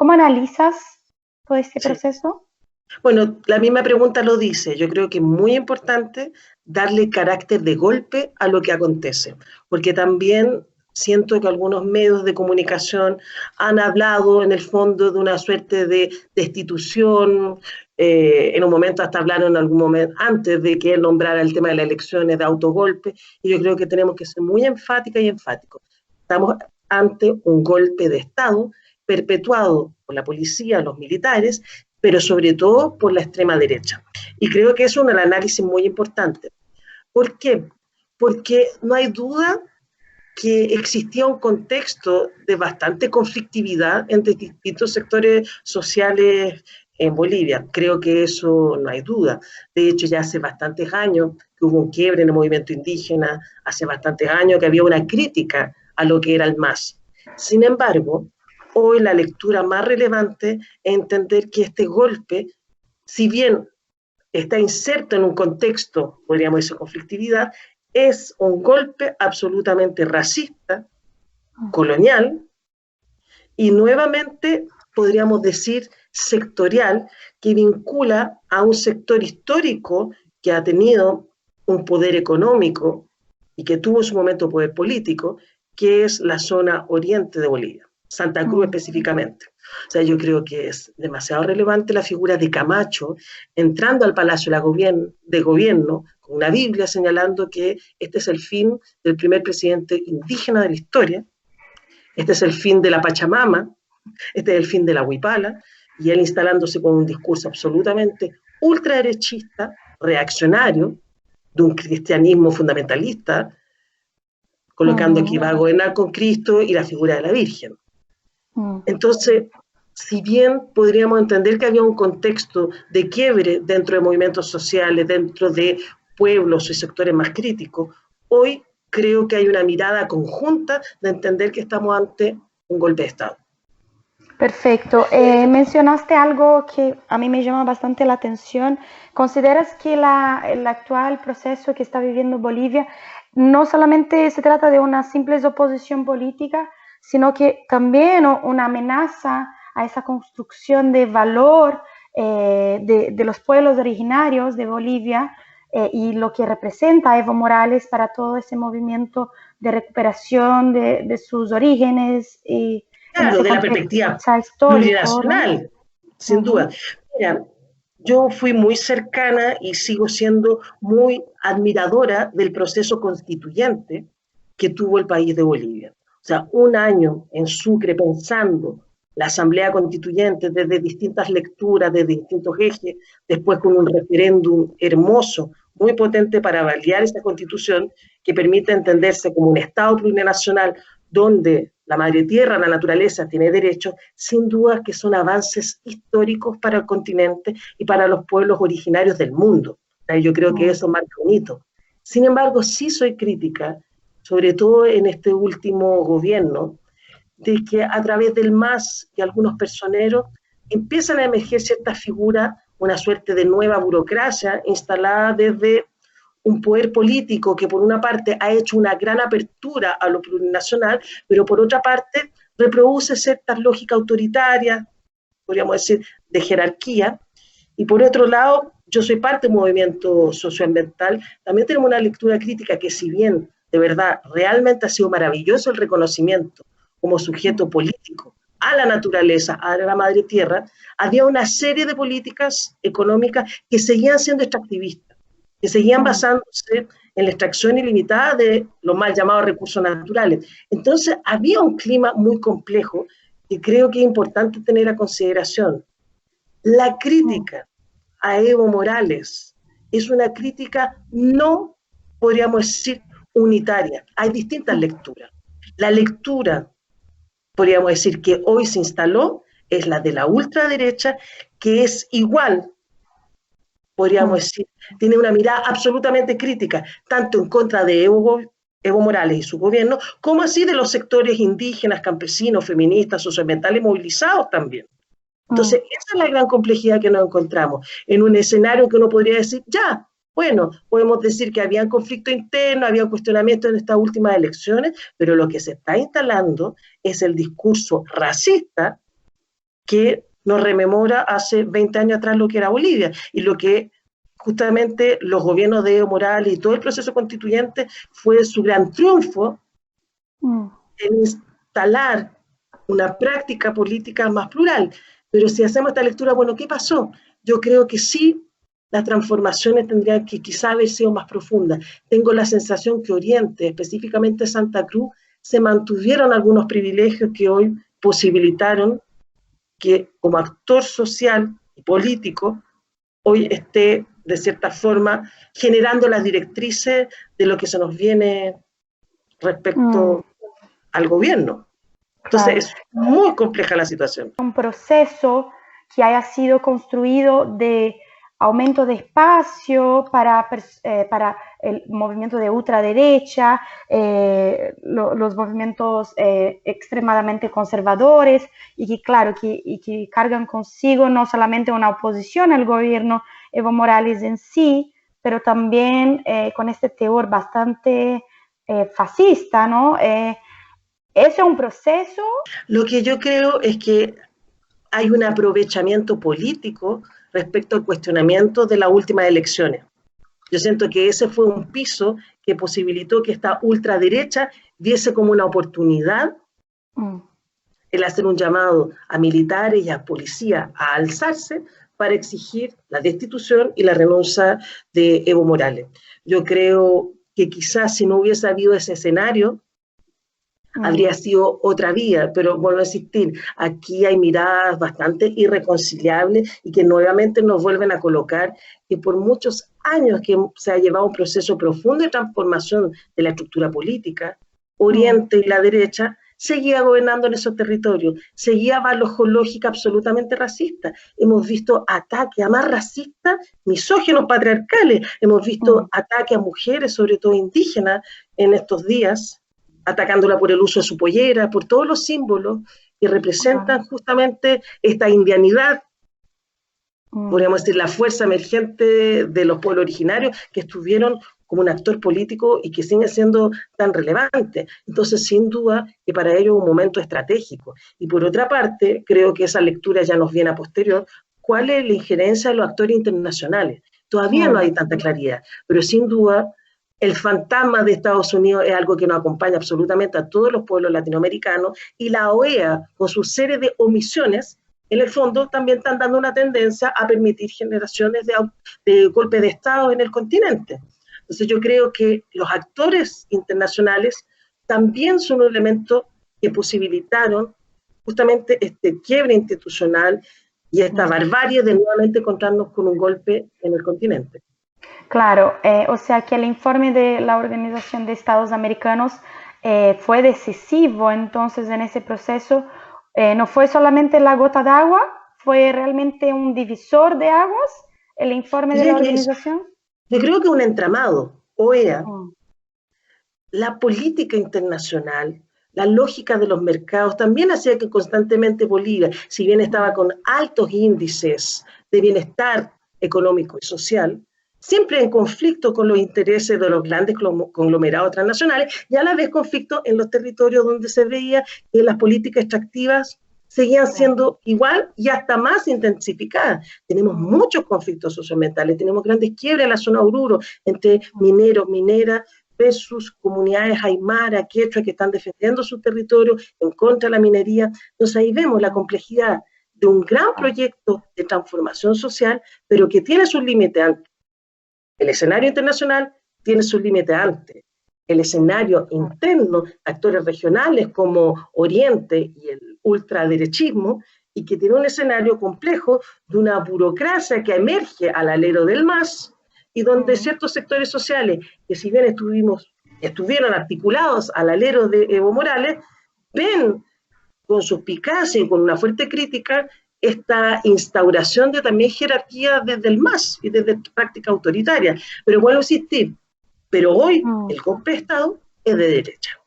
¿Cómo analizas todo este Sí. proceso? Bueno, la misma pregunta lo dice. Yo creo que es muy importante darle carácter de golpe a lo que acontece, porque también siento que algunos medios de comunicación han hablado en el fondo de una suerte de destitución, en un momento hasta hablaron en algún momento, antes de que él nombrara el tema de las elecciones, de autogolpe, y yo creo que tenemos que ser muy enfáticas y enfáticos. Estamos ante un golpe de Estado perpetuado por la policía, los militares, pero sobre todo por la extrema derecha. Y creo que es un análisis muy importante. ¿Por qué? Porque no hay duda que existía un contexto de bastante conflictividad entre distintos sectores sociales en Bolivia. Creo que eso no hay duda. De hecho, ya hace bastantes años que hubo un quiebre en el movimiento indígena, hace bastantes años que había una crítica a lo que era el MAS. Sin embargo, hoy la lectura más relevante es entender que este golpe, si bien está inserto en un contexto, podríamos decir, conflictividad, es un golpe absolutamente racista, colonial y nuevamente podríamos decir sectorial, que vincula a un sector histórico que ha tenido un poder económico y que tuvo en su momento poder político, que es la zona oriente de Bolivia, Santa Cruz específicamente. O sea, yo creo que es demasiado relevante la figura de Camacho entrando al Palacio de Gobierno con una Biblia señalando que este es el fin del primer presidente indígena de la historia, este es el fin de la Pachamama, este es el fin de la Huipala, y él instalándose con un discurso absolutamente ultraderechista, reaccionario, de un cristianismo fundamentalista, colocando aquí va a gobernar con Cristo y la figura de la Virgen. Entonces, si bien podríamos entender que había un contexto de quiebre dentro de movimientos sociales, dentro de pueblos y sectores más críticos, hoy creo que hay una mirada conjunta de entender que estamos ante un golpe de Estado. Perfecto. Mencionaste algo que a mí me llama bastante la atención. ¿Consideras que el actual proceso que está viviendo Bolivia no solamente se trata de una simple oposición política, sino que también una amenaza a esa construcción de valor de los pueblos originarios de Bolivia y lo que representa Evo Morales para todo ese movimiento de recuperación de sus orígenes y en Claro, ese de la contexto perspectiva histórico, ¿no? plurinacional, sin duda. Mira, yo fui muy cercana y sigo siendo muy admiradora del proceso constituyente que tuvo el país de Bolivia. O sea, un año en Sucre pensando la Asamblea Constituyente desde distintas lecturas, desde distintos ejes, después con un referéndum hermoso, muy potente para validar esta constitución que permite entenderse como un Estado plurinacional donde la madre tierra, la naturaleza tiene derechos, sin duda que son avances históricos para el continente y para los pueblos originarios del mundo. Yo creo que eso marca un hito. Sin embargo, sí soy crítica, sobre todo en este último gobierno, de que a través del MAS y algunos personeros empiezan a emerger ciertas figuras, una suerte de nueva burocracia instalada desde un poder político que por una parte ha hecho una gran apertura a lo plurinacional, pero por otra parte reproduce ciertas lógicas autoritarias, podríamos decir, de jerarquía, y por otro lado, yo soy parte de un movimiento socioambiental, también tenemos una lectura crítica que si bien de verdad realmente ha sido maravilloso el reconocimiento como sujeto político a la naturaleza, a la madre tierra, había una serie de políticas económicas que seguían siendo extractivistas, que seguían basándose en la extracción ilimitada de los mal llamados recursos naturales. Entonces había un clima muy complejo que creo que es importante tener a consideración. La crítica a Evo Morales es una crítica no, podríamos decir, unitaria. Hay distintas lecturas. La lectura, podríamos decir, que hoy se instaló es la de la ultraderecha, que es igual, podríamos decir, tiene una mirada absolutamente crítica, tanto en contra de Evo Morales y su gobierno, como así de los sectores indígenas, campesinos, feministas, socioambientales movilizados también. Entonces, esa es la gran complejidad que nos encontramos, en un escenario que uno podría decir, ya, bueno, podemos decir que había un conflicto interno, había un cuestionamiento en estas últimas elecciones, pero lo que se está instalando es el discurso racista que nos rememora hace 20 años atrás lo que era Bolivia y lo que justamente los gobiernos de Evo Morales y todo el proceso constituyente fue su gran triunfo en instalar una práctica política más plural. Pero si hacemos esta lectura, bueno, ¿qué pasó? Yo creo que sí, las transformaciones tendrían que quizá haber sido más profundas. Tengo la sensación que Oriente, específicamente Santa Cruz, se mantuvieron algunos privilegios que hoy posibilitaron que como actor social y político hoy esté de cierta forma generando las directrices de lo que se nos viene respecto al gobierno. Entonces Claro. es muy compleja la situación. Un proceso que haya sido construido de aumento de espacio para el movimiento de ultraderecha, los movimientos extremadamente conservadores y que, claro, que cargan consigo no solamente una oposición al gobierno Evo Morales en sí, pero también con este teor bastante fascista, ¿no? ¿Es un proceso? Lo que yo creo es que hay un aprovechamiento político respecto al cuestionamiento de las últimas elecciones. Yo siento que ese fue un piso que posibilitó que esta ultraderecha viese como una oportunidad el hacer un llamado a militares y a policías a alzarse para exigir la destitución y la renuncia de Evo Morales. Yo creo que quizás si no hubiese habido ese escenario, habría sido otra vía, pero vuelvo a insistir, aquí hay miradas bastante irreconciliables y que nuevamente nos vuelven a colocar que por muchos años que se ha llevado un proceso profundo de transformación de la estructura política, Oriente y la derecha seguía gobernando en esos territorios, seguía bajo lógica absolutamente racista. Hemos visto ataques a más racistas, misóginos, patriarcales, hemos visto ataques a mujeres, sobre todo indígenas, en estos días, atacándola por el uso de su pollera, por todos los símbolos que representan justamente esta indianidad, podríamos decir la fuerza emergente de los pueblos originarios que estuvieron como un actor político y que sigue siendo tan relevante. Entonces, sin duda, que para ellos es un momento estratégico. Y por otra parte, creo que esa lectura ya nos viene a posterior, ¿cuál es la injerencia de los actores internacionales? Todavía no hay tanta claridad, pero sin duda el fantasma de Estados Unidos es algo que nos acompaña absolutamente a todos los pueblos latinoamericanos y la OEA, con su serie de omisiones, en el fondo también están dando una tendencia a permitir generaciones de golpes de Estado en el continente. Entonces yo creo que los actores internacionales también son un elemento que posibilitaron justamente este quiebre institucional y esta barbarie de nuevamente encontrarnos con un golpe en el continente. Claro, o sea que el informe de la Organización de Estados Americanos fue decisivo entonces en ese proceso. No fue solamente la gota de agua, fue realmente un divisor de aguas el informe de la organización. Yo creo que un entramado, OEA, la política internacional, la lógica de los mercados, también hacía que constantemente Bolivia, si bien estaba con altos índices de bienestar económico y social, siempre en conflicto con los intereses de los grandes conglomerados transnacionales y a la vez conflicto en los territorios donde se veía que las políticas extractivas seguían siendo igual y hasta más intensificadas. Tenemos muchos conflictos socioambientales, tenemos grandes quiebres en la zona Oruro entre mineros, mineras, versus comunidades aymara, quechua, que están defendiendo su territorio en contra de la minería. Entonces ahí vemos la complejidad de un gran proyecto de transformación social, pero que tiene sus límites antes. El escenario internacional tiene sus límites antes. El escenario interno, actores regionales como Oriente y el ultraderechismo, y que tiene un escenario complejo de una burocracia que emerge al alero del MAS y donde ciertos sectores sociales, que si bien estuvieron articulados al alero de Evo Morales, ven con suspicacia y con una fuerte crítica esta instauración de también jerarquía desde el MAS y desde práctica autoritaria. Pero vuelvo a insistir, pero hoy el golpe de Estado es de derecha.